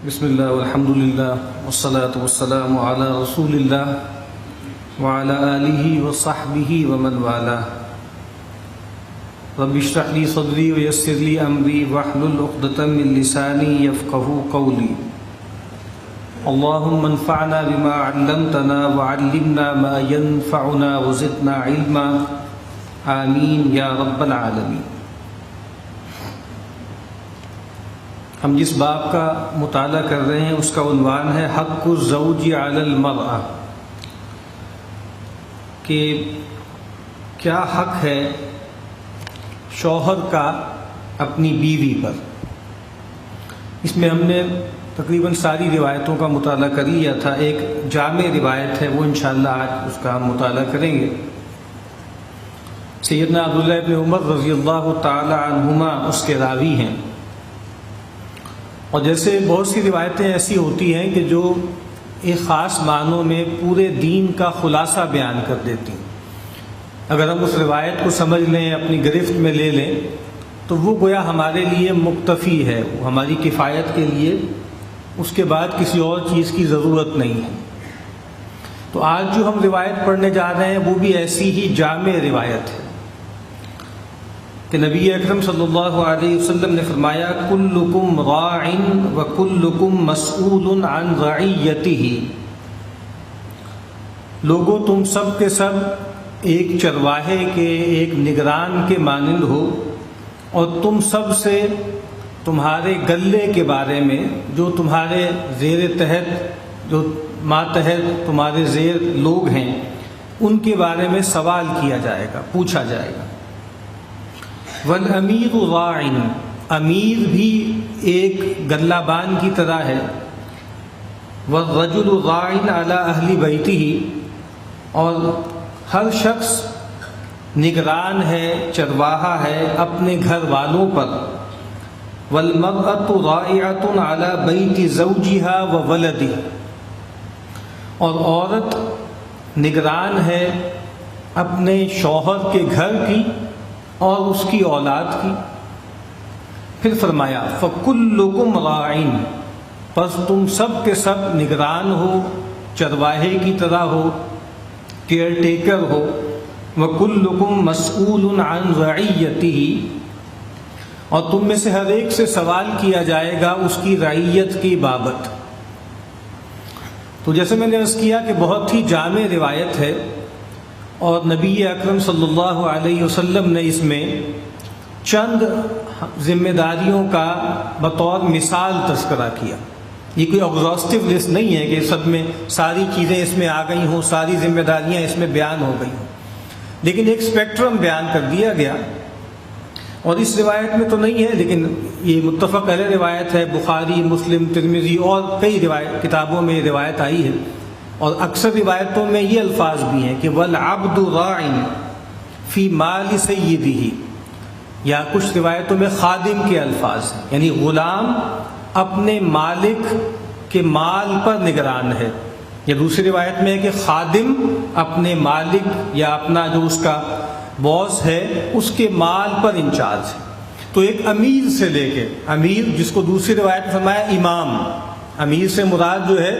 بسم اللہ والحمد للہ والصلاة والسلام علی رسول اللہ وعلی آلہ وصحبہ ومن والاه. رب اشرح لی صدری ویسر لی امری واحلل عقدۃ من لسانی یفقہوا قولی. اللہم انفعنا بما علمتنا وعلمنا ما ينفعنا وزدنا علما آمین یا رب العالمین. ہم جس باب کا مطالعہ کر رہے ہیں اس کا عنوان ہے حق الزوج علی المرأة، کہ کیا حق ہے شوہر کا اپنی بیوی پر. اس میں ہم نے تقریباً ساری روایتوں کا مطالعہ کر لیا تھا. ایک جامع روایت ہے، وہ انشاءاللہ آج اس کا ہم مطالعہ کریں گے. سیدنا عبداللہ ابن عمر رضی اللہ تعالی عنہما اس کے راوی ہیں. اور جیسے بہت سی روایتیں ایسی ہوتی ہیں کہ جو ایک خاص معنوں میں پورے دین کا خلاصہ بیان کر دیتی ہیں. اگر ہم اس روایت کو سمجھ لیں، اپنی گرفت میں لے لیں، تو وہ گویا ہمارے لیے مکتفی ہے، وہ ہماری کفایت کے لیے، اس کے بعد کسی اور چیز کی ضرورت نہیں ہے. تو آج جو ہم روایت پڑھنے جا رہے ہیں وہ بھی ایسی ہی جامع روایت ہے کہ نبی اکرم صلی اللہ علیہ وسلم نے فرمایا کلکم راع وکلکم مسئول عن رعیتہ. لوگوں تم سب کے سب ایک چرواہے کے، ایک نگران کے مانند ہو، اور تم سب سے تمہارے گلے کے بارے میں، جو تمہارے زیر تحت، جو ماتحت تمہارے زیر لوگ ہیں، ان کے بارے میں سوال کیا جائے گا، پوچھا جائے گا. والامیر راع، امیر بھی ایک گلہ بان کی طرح ہے. والرجل راع علی اہل بیتہ، اور ہر شخص نگران ہے، چرواہا ہے اپنے گھر والوں پر. والمرأة راعۃ علی بیت زوجها وولدہ، اور عورت نگران ہے اپنے شوہر کے گھر کی اور اس کی اولاد کی. پھر فرمایا فَكُلُّكُمْ رَاعٍ، پس تم سب کے سب نگران ہو، چرواہے کی طرح ہو، کیئر ٹیکر ہو. وَكُلُّكُمْ مَسْئُولٌ عَنْ رَعِيَّتِهِ، اور تم میں سے ہر ایک سے سوال کیا جائے گا اس کی رعیت کی بابت. تو جیسے میں نے عرض کیا کہ بہت ہی جامع روایت ہے، اور نبی اکرم صلی اللہ علیہ وسلم نے اس میں چند ذمہ داریوں کا بطور مثال تذکرہ کیا. یہ کوئی ایگزاسٹو لسٹ نہیں ہے کہ سب میں ساری چیزیں اس میں آ گئی ہوں، ساری ذمہ داریاں اس میں بیان ہو گئی ہوں، لیکن ایک اسپیکٹرم بیان کر دیا گیا. اور اس روایت میں تو نہیں ہے، لیکن یہ متفق علیہ روایت ہے. بخاری، مسلم، ترمذی اور کئی کتابوں میں روایت آئی ہے. اور اکثر روایتوں میں یہ الفاظ بھی ہیں کہ وَالْعَبْدُ رَاعٍ فِي مَالِ سَيِّدِهِ، یا کچھ روایتوں میں خادم کے الفاظ ہیں، یعنی غلام اپنے مالک کے مال پر نگران ہے. یا دوسری روایت میں ہے کہ خادم اپنے مالک یا اپنا جو اس کا باس ہے اس کے مال پر انچارج ہے. تو ایک امیر سے لے کے، امیر جس کو دوسری روایت میں فرمایا امام، امیر سے مراد جو ہے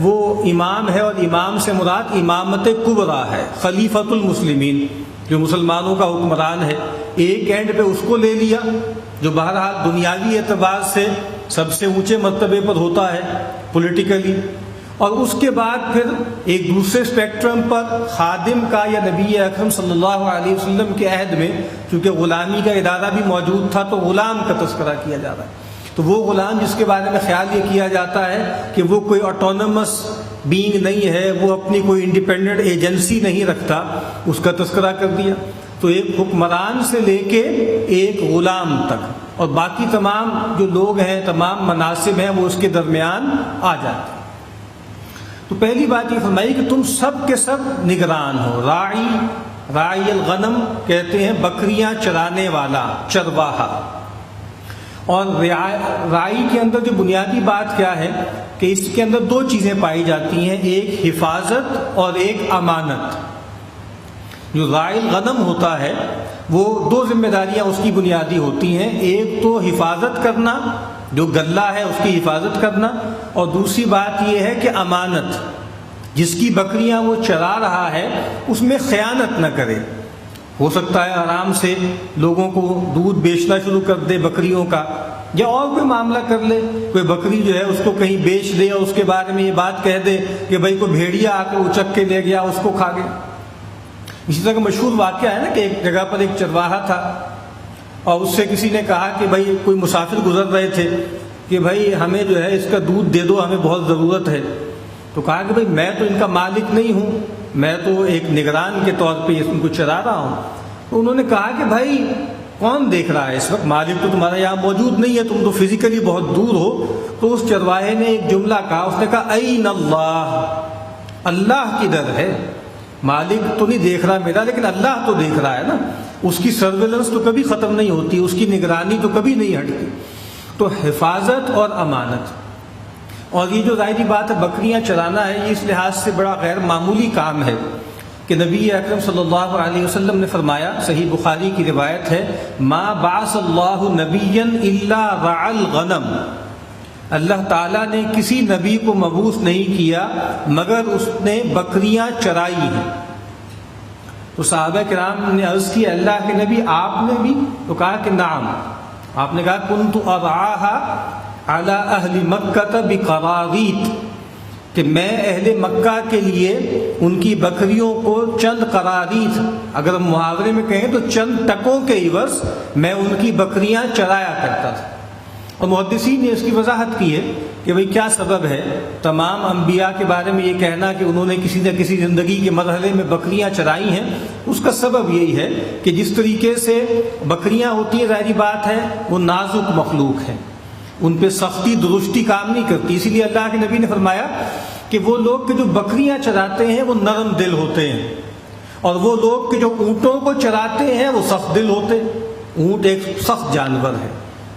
وہ امام ہے، اور امام سے مراد امامت کبریٰ ہے، خلیفۃ المسلمین، جو مسلمانوں کا حکمران ہے. ایک اینڈ پہ اس کو لے لیا جو بہرحال دنیاوی اعتبار سے سب سے اونچے مرتبے پر ہوتا ہے پولیٹیکلی، اور اس کے بعد پھر ایک دوسرے اسپیکٹرم پر خادم کا، یا نبی اکرم صلی اللہ علیہ وسلم کے عہد میں چونکہ غلامی کا ادارہ بھی موجود تھا تو غلام کا تذکرہ کیا جا رہا ہے. تو وہ غلام جس کے بارے میں خیال یہ کیا جاتا ہے کہ وہ کوئی آٹونمس بینگ نہیں ہے، وہ اپنی کوئی انڈیپینڈنٹ ایجنسی نہیں رکھتا، اس کا تذکرہ کر دیا. تو ایک حکمران سے لے کے ایک غلام تک، اور باقی تمام جو لوگ ہیں، تمام مناصب ہیں، وہ اس کے درمیان آ جاتے ہیں. تو پہلی بات یہ فرمائی کہ تم سب کے سب نگران ہو. راعی الغنم کہتے ہیں بکریاں چرانے والا، چرواہا. اور راعی کے اندر جو بنیادی بات کیا ہے کہ اس کے اندر دو چیزیں پائی جاتی ہیں، ایک حفاظت اور ایک امانت. جو راعی الغنم ہوتا ہے وہ دو ذمہ داریاں اس کی بنیادی ہوتی ہیں، ایک تو حفاظت کرنا جو غلہ ہے اس کی حفاظت کرنا، اور دوسری بات یہ ہے کہ امانت، جس کی بکریاں وہ چرا رہا ہے اس میں خیانت نہ کرے۔ ہو سکتا ہے آرام سے لوگوں کو دودھ بیچنا شروع کر دے بکریوں کا، یا اور کوئی معاملہ کر لے، کوئی بکری جو ہے اس کو کہیں بیچ دے اور اس کے بارے میں یہ بات کہہ دے کہ بھائی کوئی بھیڑیا آ کے اچک کے لے گیا، اس کو کھا گیا۔ اسی طرح کا مشہور واقعہ ہے نا کہ ایک جگہ پر ایک چرواہا تھا، اور اس سے کسی نے کہا کہ بھائی کوئی مسافر گزر رہے تھے کہ بھائی ہمیں جو ہے اس کا دودھ دے دو، ہمیں بہت ضرورت ہے۔ تو کہا کہ بھائی میں تو ان کا مالک نہیں ہوں، میں تو ایک نگران کے طور پہ ان کو چرا رہا ہوں۔ تو انہوں نے کہا کہ بھائی کون دیکھ رہا ہے اس وقت، مالک تو تمہارا یہاں موجود نہیں ہے، تم تو فزیکلی بہت دور ہو۔ تو اس چرواہے نے ایک جملہ کہا، اس نے کہا این اللہ، اللہ کدھر ہے؟ مالک تو نہیں دیکھ رہا میرا، لیکن اللہ تو دیکھ رہا ہے نا، اس کی سرویلنس تو کبھی ختم نہیں ہوتی، اس کی نگرانی تو کبھی نہیں ہٹتی۔ تو حفاظت اور امانت، اور یہ جو ظاہری بات ہے بکریاں چرانا ہے، یہ اس لحاظ سے بڑا غیر معمولی کام ہے کہ نبی اکرم صلی اللہ علیہ وسلم نے فرمایا، صحیح بخاری کی روایت ہے، ما بعث اللہ نبیا الا رعى الغنم، اللہ تعالیٰ نے کسی نبی کو مبعوث نہیں کیا مگر اس نے بکریاں چرائی ہیں۔ تو صحابہ کرام نے عرض کی، اللہ کے نبی آپ نے بھی؟ تو کہا کہ نعم۔ آپ نے کہا کنت ارعاها علی اہل مکہ بقراریط، کہ میں اہل مکہ کے لیے ان کی بکریوں کو چند قراریط، اگر ہم محاورے میں کہیں تو چند ٹکوں کے عوض میں ان کی بکریاں چرایا کرتا تھا۔ اور محدثین نے اس کی وضاحت کی ہے کہ بھئی کیا سبب ہے تمام انبیاء کے بارے میں یہ کہنا کہ انہوں نے کسی نہ کسی زندگی کے مرحلے میں بکریاں چرائی ہیں۔ اس کا سبب یہی ہے کہ جس طریقے سے بکریاں ہوتی ہیں، ظاہری بات ہے وہ نازک مخلوق ہیں، ان پہ سختی درستی کام نہیں کرتی، اسی لیے اللہ کے نبی نے فرمایا کہ وہ لوگ کہ جو بکریاں چراتے ہیں وہ نرم دل ہوتے ہیں، اور وہ لوگ کہ جو اونٹوں کو چراتے ہیں وہ سخت دل ہوتے ہیں۔ اونٹ ایک سخت جانور ہے،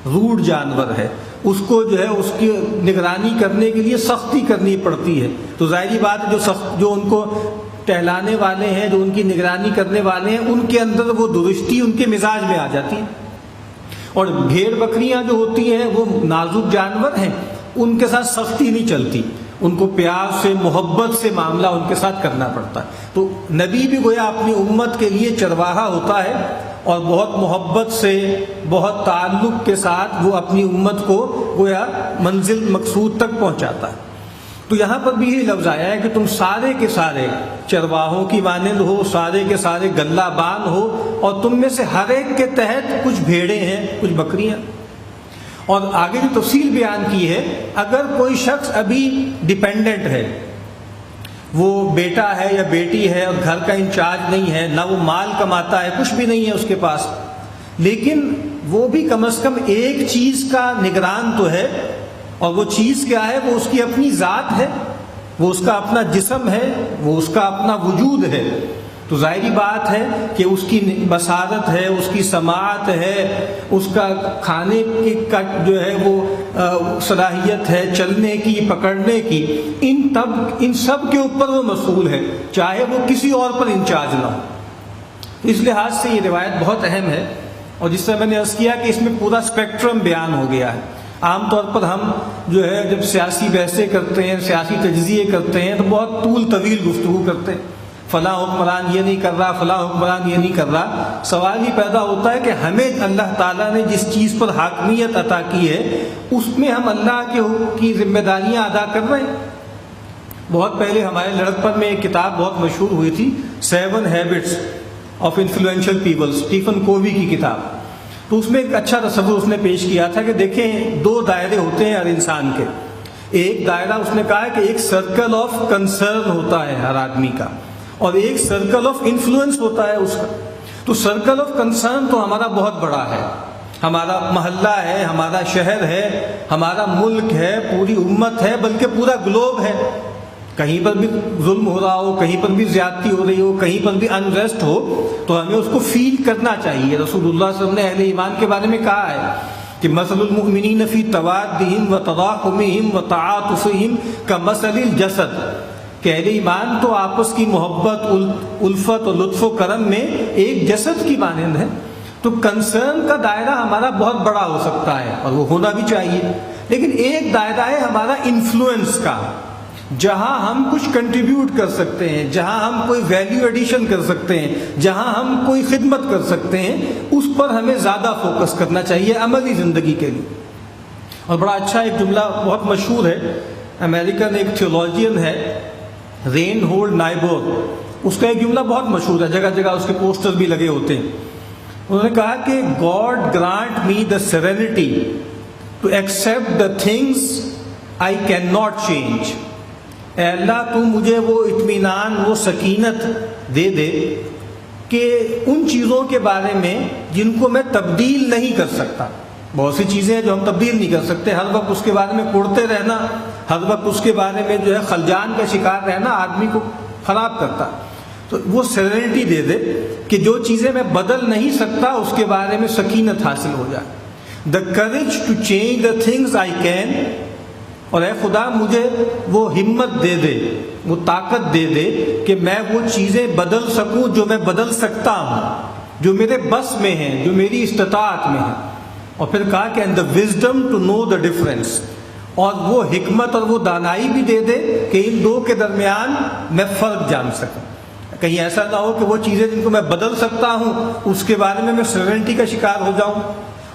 روڈ جانور ہے، اس کو جو ہے اس کی نگرانی کرنے کے لیے سختی کرنی پڑتی ہے۔ تو ظاہری بات ہے جو ان کو ٹہلانے والے ہیں، جو ان کی نگرانی کرنے والے ہیں، ان کے اندر وہ درستی ان کے مزاج میں آ جاتی ہے۔ اور بھیڑ بکریاں جو ہوتی ہیں وہ نازک جانور ہیں، ان کے ساتھ سختی نہیں چلتی، ان کو پیار سے محبت سے معاملہ ان کے ساتھ کرنا پڑتا ہے۔ تو نبی بھی گویا اپنی امت کے لیے چرواہا ہوتا ہے، اور بہت محبت سے بہت تعلق کے ساتھ وہ اپنی امت کو گویا منزل مقصود تک پہنچاتا ہے۔ تو یہاں پر بھی یہ لفظ آیا ہے کہ تم سارے کے سارے چرواہوں کی مانند ہو، سارے کے سارے غلہ بان ہو، اور تم میں سے ہر ایک کے تحت کچھ بھیڑیں ہیں، کچھ بکریاں۔ اور آگے جو تفصیل بیان کی ہے، اگر کوئی شخص ابھی ڈیپینڈنٹ ہے، وہ بیٹا ہے یا بیٹی ہے اور گھر کا انچارج نہیں ہے، نہ وہ مال کماتا ہے، کچھ بھی نہیں ہے اس کے پاس، لیکن وہ بھی کم از کم ایک چیز کا نگران تو ہے، اور وہ چیز کیا ہے؟ وہ اس کی اپنی ذات ہے، وہ اس کا اپنا جسم ہے، وہ اس کا اپنا وجود ہے۔ تو ظاہری بات ہے کہ اس کی بصارت ہے، اس کی سماعت ہے، اس کا کھانے کی جو ہے وہ صلاحیت ہے، چلنے کی، پکڑنے کی، ان سب کے اوپر وہ مسئول ہے، چاہے وہ کسی اور پر انچارج نہ ہو۔ اس لحاظ سے یہ روایت بہت اہم ہے، اور جس طرح میں نے عرض کیا کہ اس میں پورا اسپیکٹرم بیان ہو گیا ہے۔ عام طور پر ہم جو ہے جب سیاسی بحثیں کرتے ہیں، سیاسی تجزیے کرتے ہیں، تو بہت طول طویل گفتگو کرتے ہیں، فلاں حکمران یہ نہیں کر رہا، فلاں حکمران یہ نہیں کر رہا۔ سوال یہ پیدا ہوتا ہے کہ ہمیں اللہ تعالیٰ نے جس چیز پر حاکمیت عطا کی ہے اس میں ہم اللہ کی ذمہ داریاں ادا کر رہے ہیں۔ بہت پہلے ہمارے لڑکپن میں ایک کتاب بہت مشہور ہوئی تھی، 7 habits of influential people, Stephen Covey کی کتاب۔ تو اس میں ایک اچھا تصور اس نے پیش کیا تھا کہ دیکھیں 2 دائرے ہوتے ہیں ہر انسان کے۔ ایک دائرہ اس نے کہا ہے کہ ایک سرکل آف کنسرن ہوتا ہے ہر آدمی کا، اور ایک سرکل آف انفلوئنس ہوتا ہے اس کا۔ تو سرکل آف کنسرن تو ہمارا بہت بڑا ہے، ہمارا محلہ ہے، ہمارا شہر ہے، ہمارا ملک ہے، پوری امت ہے، بلکہ پورا گلوب ہے۔ کہیں پر بھی ظلم ہو رہا ہو، کہیں پر بھی زیادتی ہو رہی ہو، کہیں پر بھی انریسٹ ہو، تو ہمیں اس کو فیل کرنا چاہیے۔ رسول اللہ صلی اللہ علیہ وسلم نے اہل ایمان کے بارے میں کہا ہے کہ مثل المؤمنین فی توادہم وتراحمہم وتعاطفہم کمثل الجسد، کہ اہل ایمان تو آپس کی محبت، الفت اور لطف و کرم میں ایک جسد کی مانند ہے۔ تو کنسرن کا دائرہ ہمارا بہت بڑا ہو سکتا ہے اور وہ ہونا بھی چاہیے، لیکن ایک دائرہ ہے ہمارا انفلوئنس کا، جہاں ہم کچھ کنٹریبیوٹ کر سکتے ہیں، جہاں ہم کوئی ویلیو ایڈیشن کر سکتے ہیں، جہاں ہم کوئی خدمت کر سکتے ہیں، اس پر ہمیں زیادہ فوکس کرنا چاہیے عملی زندگی کے لیے۔ اور بڑا اچھا ایک جملہ بہت مشہور ہے، امریکن ایک تھیولوجین ہے رین ہولڈ نائبور، اس کا ایک جملہ بہت مشہور ہے، جگہ جگہ اس کے پوسٹر بھی لگے ہوتے ہیں۔ انہوں نے کہا کہ God grant me the serenity to accept the things I can not change, اے اللہ تو مجھے وہ اطمینان، وہ سکینت دے دے کہ ان چیزوں کے بارے میں جن کو میں تبدیل نہیں کر سکتا۔ بہت سی چیزیں ہیں جو ہم تبدیل نہیں کر سکتے، ہر وقت اس کے بارے میں کوڑتے رہنا، ہر وقت اس کے بارے میں جو ہے خلجان کا شکار رہنا آدمی کو خراب کرتا۔ تو وہ سیرینٹی دے دے کہ جو چیزیں میں بدل نہیں سکتا اس کے بارے میں سکینت حاصل ہو جائے۔ The courage to change the things I can, اور اے خدا مجھے وہ ہمت دے دے، وہ طاقت دے دے کہ میں وہ چیزیں بدل سکوں جو میں بدل سکتا ہوں، جو میرے بس میں ہیں، جو میری استطاعت میں ہیں۔ اور پھر کہا کہ and the wisdom to know the difference, اور وہ حکمت اور وہ دانائی بھی دے دے کہ ان دو کے درمیان میں فرق جان سکوں۔ کہیں ایسا نہ ہو کہ وہ چیزیں جن کو میں بدل سکتا ہوں اس کے بارے میں سیرینٹی کا شکار ہو جاؤں،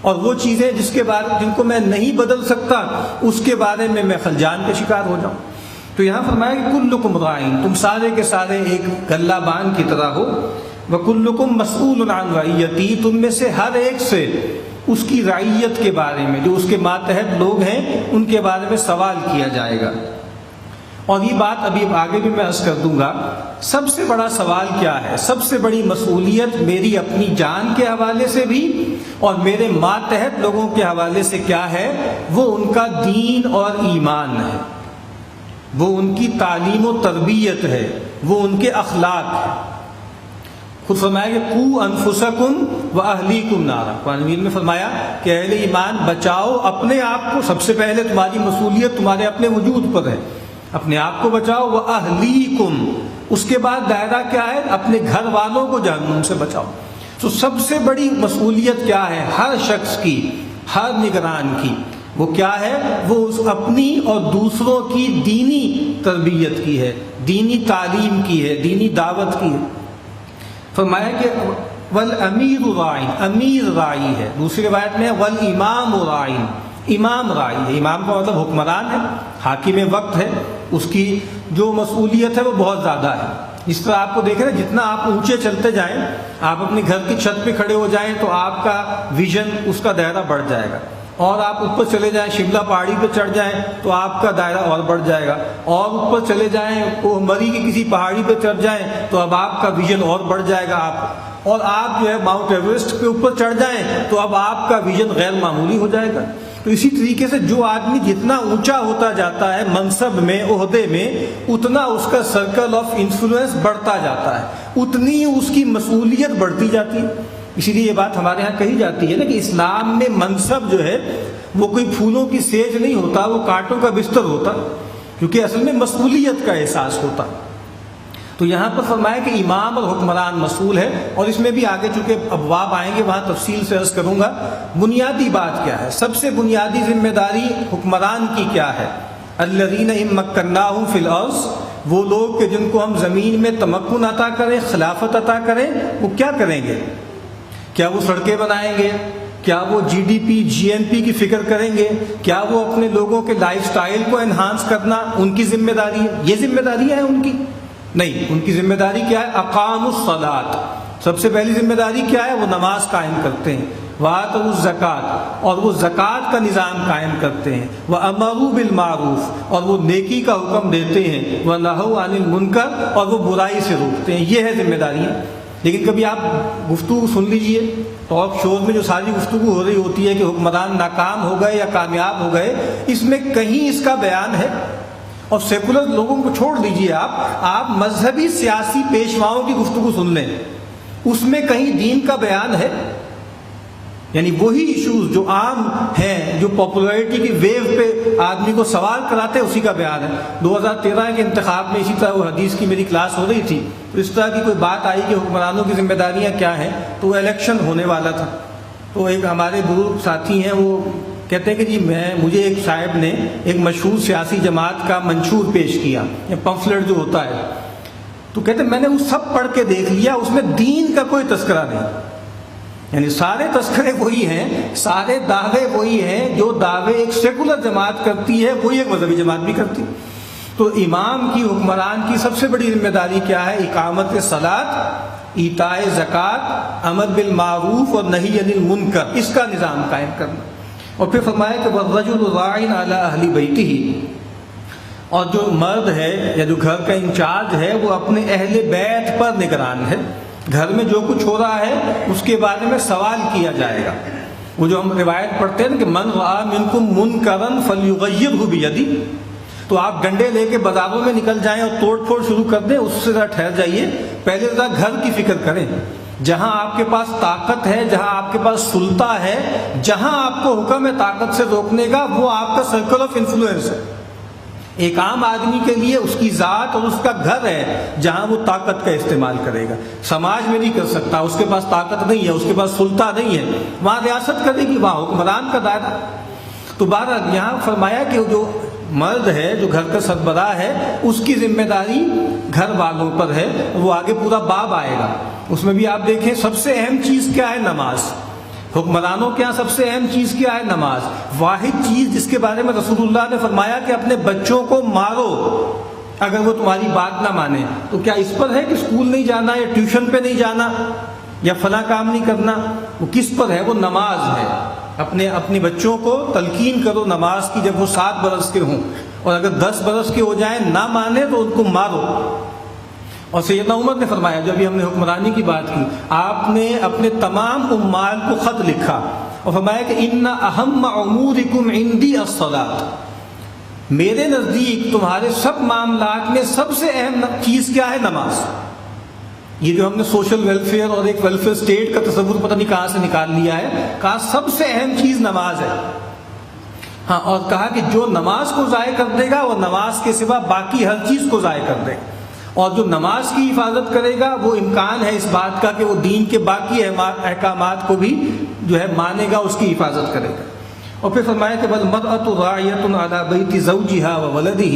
اور وہ چیزیں جن کو میں نہیں بدل سکتا اس کے بارے میں خلجان کا شکار ہو جاؤں۔ تو یہاں فرمایا کہ کلکم راعین، تم سارے کے سارے ایک گلہ بان کی طرح ہو، وکلکم مسئول عن رعیتی، تم میں سے ہر ایک سے اس کی رعیت کے بارے میں، جو اس کے ماتحت لوگ ہیں ان کے بارے میں سوال کیا جائے گا۔ اور یہ بات ابھی آگے بھی میں عرض کر دوں گا، سب سے بڑا سوال کیا ہے، سب سے بڑی مسئولیت میری اپنی جان کے حوالے سے بھی اور میرے ماتحت لوگوں کے حوالے سے کیا ہے، وہ ان کا دین اور ایمان ہے، وہ ان کی تعلیم و تربیت ہے، وہ ان کے اخلاق ہے۔ خود فرمایا کہ قو انفسکم واہلیکم نارا، قرآن مجید میں فرمایا کہ اہل ایمان بچاؤ اپنے آپ کو، سب سے پہلے تمہاری مسئولیت تمہارے اپنے وجود پر ہے، اپنے آپ کو بچاؤ، واہلیکم، اس کے بعد دائرہ کیا ہے، اپنے گھر والوں کو جہنم سے بچاؤ۔ تو سب سے بڑی مسئولیت کیا ہے ہر شخص کی، ہر نگران کی، وہ کیا ہے، وہ اس اپنی اور دوسروں کی دینی تربیت کی ہے، دینی تعلیم کی ہے، دینی دعوت کی ہے۔ فرمایا کہ والامیر راعٍ، امیر راعی ہے، دوسری روایت میں والامام راعٍ، امام راعی ہے۔ امام کا مطلب حکمران ہے، حاکم وقت ہے، اس کی جو مسئولیت ہے وہ بہت زیادہ ہے۔ اس طرح آپ کو دیکھیں نا، جتنا آپ اونچے چلتے جائیں، آپ اپنے گھر کی چھت پہ کھڑے ہو جائیں تو آپ کا ویژن، اس کا دائرہ بڑھ جائے گا، اور آپ اوپر چلے جائیں، شملہ پہاڑی پہ چڑھ جائیں تو آپ کا دائرہ اور بڑھ جائے گا، اور اوپر چلے جائیں، مری کی کسی پہاڑی پہ چڑھ جائیں تو اب آپ کا ویژن اور بڑھ جائے گا، اور آپ جو ہے ماؤنٹ ایوریسٹ پہ اوپر چڑھ جائیں تو اب آپ کا ویژن غیر معمولی ہو جائے گا۔ تو اسی طریقے سے جو آدمی جتنا اونچا ہوتا جاتا ہے منصب میں، عہدے میں، اتنا اس کا سرکل آف انفلوئنس بڑھتا جاتا ہے، اتنی ہی اس کی مسئولیت بڑھتی جاتی ہے۔ اسی لیے یہ بات ہمارے ہاں کہی جاتی ہے نا کہ اسلام میں منصب جو ہے وہ کوئی پھولوں کی سیج نہیں ہوتا، وہ کانٹوں کا بستر ہوتا، کیونکہ اصل میں مسئولیت کا احساس ہوتا۔ تو یہاں پر فرمایا کہ امام اور حکمران مسئول ہے، اور اس میں بھی آگے چونکہ ابواب آئیں گے وہاں تفصیل سے عرض کروں گا۔ بنیادی بات کیا ہے، سب سے بنیادی ذمہ داری حکمران کی کیا ہے، الذین ان مکناہم فی الارض، وہ لوگ کہ جن کو ہم زمین میں تمکن عطا کریں، خلافت عطا کریں، وہ کیا کریں گے؟ کیا وہ سڑکیں بنائیں گے؟ کیا وہ جی ڈی پی جی این پی کی فکر کریں گے؟ کیا وہ اپنے لوگوں کے لائف سٹائل کو انہانس کرنا ان کی ذمہ داری ہے؟ یہ ذمہ داریاں ہیں ان کی؟ نہیں، ان کی ذمہ داری کیا ہے؟ اقاموا الصلاۃ، سب سے پہلی ذمہ داری کیا ہے؟ وہ نماز قائم کرتے ہیں، وآتوا الزکوٰۃ، اور وہ زکوٰۃ کا نظام قائم کرتے ہیں، وامروا بالمعروف، اور وہ نیکی کا حکم دیتے ہیں، ونہوا عن المنکر، اور وہ برائی سے روکتے ہیں۔ یہ ہے ذمہ داری۔ لیکن کبھی آپ گفتگو سن لیجئے، ٹاک شوز میں جو ساری گفتگو ہو رہی ہوتی ہے کہ حکمران ناکام ہو گئے یا کامیاب ہو گئے، اس میں کہیں اس کا بیان ہے؟ اور سیکولر لوگوں کو چھوڑ دیجئے، آپ مذہبی سیاسی پیشواؤں کی گفتگو سن لیں، اس میں کہیں دین کا بیان ہے؟ یعنی وہی ایشوز جو عام ہیں، جو پاپولیرٹی کی ویو پہ آدمی کو سوال کراتے ہیں، اسی کا بیان ہے۔ 2013 کے انتخاب میں اسی طرح وہ حدیث کی میری کلاس ہو رہی تھی، تو اس طرح کی کوئی بات آئی کہ حکمرانوں کی ذمہ داریاں کیا ہیں، تو وہ الیکشن ہونے والا تھا۔ تو ایک ہمارے بزرگ ساتھی ہیں، وہ کہتے ہیں کہ جی مجھے ایک صاحب نے ایک مشہور سیاسی جماعت کا منشور پیش کیا، یا پمفلٹ جو ہوتا ہے، تو کہتے ہیں میں نے وہ سب پڑھ کے دیکھ لیا، اس میں دین کا کوئی تذکرہ نہیں، یعنی سارے تذکرے وہی ہیں، سارے دعوے وہی ہیں جو دعوے ایک سیکولر جماعت کرتی ہے، وہی ایک مذہبی جماعت بھی کرتی۔ تو امام کی، حکمران کی سب سے بڑی ذمہ داری کیا ہے؟ اقامت صلاۃ، ایتاء زکوٰۃ، امر بالمعروف اور نہی عن المنکر، اس کا نظام قائم کرنا۔ اور پھر فرمایا کہ والرجل راع علی اہل بیتہ، اور جو مرد ہے یا جو گھر کا انچارج ہے وہ اپنے اہل بیت پر نگران ہے، گھر میں جو کچھ ہو رہا ہے اس کے بارے میں سوال کیا جائے گا۔ وہ جو ہم روایت پڑھتے ہیں نا کہ من رأى منکم منکرا فلیغیرہ بیدہ، تو آپ ڈنڈے لے کے بازاروں میں نکل جائیں اور توڑ پھوڑ شروع کر دیں، اس سے ذرا ٹھہر جائیے، پہلے ذرا گھر کی فکر کریں۔ جہاں آپ کے پاس طاقت ہے، جہاں آپ کے پاس سلطہ ہے، جہاں آپ کو حکم ہے طاقت سے روکنے کا، وہ آپ کا سرکل آف انفلوئنس ہے۔ ایک عام آدمی کے لیے اس کی ذات اور اس کا گھر ہے جہاں وہ طاقت کا استعمال کرے گا۔ سماج میں نہیں کر سکتا، اس کے پاس طاقت نہیں ہے، اس کے پاس سلطہ نہیں ہے، وہاں ریاست کرے گی، وہاں حکمران کا دائرہ۔ تو بہرحال یہاں فرمایا کہ جو مرد ہے، جو گھر کا سربراہ ہے، اس کی ذمہ داری گھر والوں پر ہے۔ وہ آگے پورا باب آئے گا، اس میں بھی آپ دیکھیں سب سے اہم چیز کیا ہے؟ نماز۔ حکمرانوں کے یہاں سب سے اہم چیز کیا ہے؟ نماز۔ واحد چیز جس کے بارے میں رسول اللہ نے فرمایا کہ اپنے بچوں کو مارو اگر وہ تمہاری بات نہ مانے، تو کیا اس پر ہے کہ اسکول نہیں جانا یا ٹیوشن پہ نہیں جانا یا فلاں کام نہیں کرنا؟ وہ کس پر ہے؟ وہ نماز ہے۔ اپنے بچوں کو تلقین کرو نماز کی جب وہ 7 برس کے ہوں، اور اگر 10 برس کے ہو جائیں نہ مانے تو ان کو مارو۔ اور سیدنا عمر نے فرمایا، جب بھی ہم نے حکمرانی کی بات کی، آپ نے اپنے تمام عمال کو خط لکھا اور فرمایا کہ ان اہم امورکم عندی الصلاۃ، میرے نزدیک تمہارے سب معاملات میں سب سے اہم چیز کیا ہے؟ نماز۔ یہ جو ہم نے سوشل ویلفیئر اور ایک ویلفیئر اسٹیٹ کا تصور پتہ نہیں کہاں سے نکال لیا ہے، کہا سب سے اہم چیز نماز ہے۔ ہاں، اور کہا کہ جو نماز کو ضائع کر دے گا وہ نماز کے سوا باقی ہر چیز کو ضائع کر دے گا، اور جو نماز کی حفاظت کرے گا وہ امکان ہے اس بات کا کہ وہ دین کے باقی احکامات کو بھی جو ہے مانے گا، اس کی حفاظت کرے گا۔ اور پھر فرمایا کہ والمرأة راعیۃ علی بیت زوجہا وولدہ،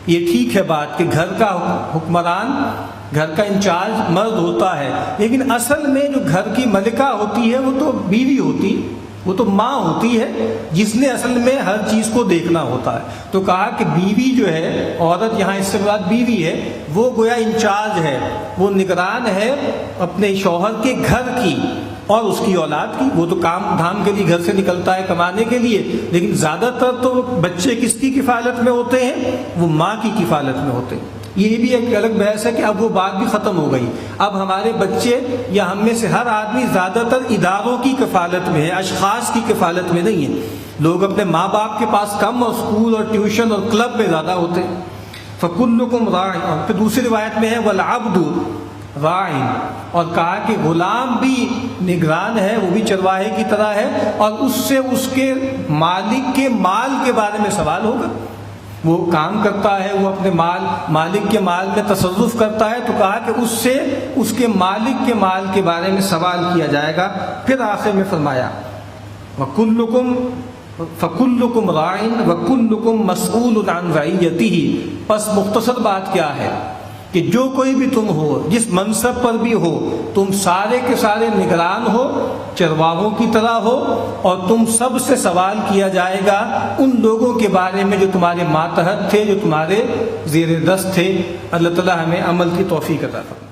یہ ٹھیک ہے بات کہ گھر کا حکمران، گھر کا انچارج مرد ہوتا ہے، لیکن اصل میں جو گھر کی ملکہ ہوتی ہے وہ تو بیوی ہوتی، وہ تو ماں ہوتی ہے جس نے اصل میں ہر چیز کو دیکھنا ہوتا ہے۔ تو کہا کہ بیوی جو ہے، عورت یہاں اس سے مراد بیوی ہے، وہ گویا انچارج ہے، وہ نگران ہے اپنے شوہر کے گھر کی اور اس کی اولاد کی۔ وہ تو کام دھام کے لیے گھر سے نکلتا ہے کمانے کے لیے، لیکن زیادہ تر تو بچے کس کی کفالت میں ہوتے ہیں؟ وہ ماں کی کفالت میں ہوتے ہیں۔ یہ بھی ایک الگ بحث ہے کہ اب وہ بات بھی ختم ہو گئی، اب ہمارے بچے یا ہم میں سے ہر آدمی زیادہ تر اداروں کی کفالت میں ہے، اشخاص کی کفالت میں نہیں ہے۔ لوگ اپنے ماں باپ کے پاس کم اور اسکول اور ٹیوشن اور کلب میں زیادہ ہوتے ہیں۔ فَكُلُّكُمْ رَاعٍ، اور پھر دوسری روایت میں ہے وَالْعَبْدُ رَاعٍ، اور کہا کہ غلام بھی نگران ہے، وہ بھی چرواہے کی طرح ہے، اور اس سے اس کے مالک کے مال کے بارے میں سوال ہوگا۔ وہ کام کرتا ہے، وہ اپنے مالک کے مال میں تصرف کرتا ہے، تو کہا کہ اس سے اس کے مالک کے مال کے بارے میں سوال کیا جائے گا۔ پھر آخر میں فرمایا فَكُلُّكُمْ رَاعٍ وَكُلُّكُمْ مَسْئُولٌ عَنْ رَعِيَّتِهِ، پس مختصر بات کیا ہے کہ جو کوئی بھی تم ہو، جس منصب پر بھی ہو، تم سارے کے سارے نگران ہو، چرواہوں کی طرح ہو، اور تم سب سے سوال کیا جائے گا ان لوگوں کے بارے میں جو تمہارے ماتحت تھے، جو تمہارے زیر دست تھے۔ اللہ تعالی ہمیں عمل کی توفیق عطا فرمائے۔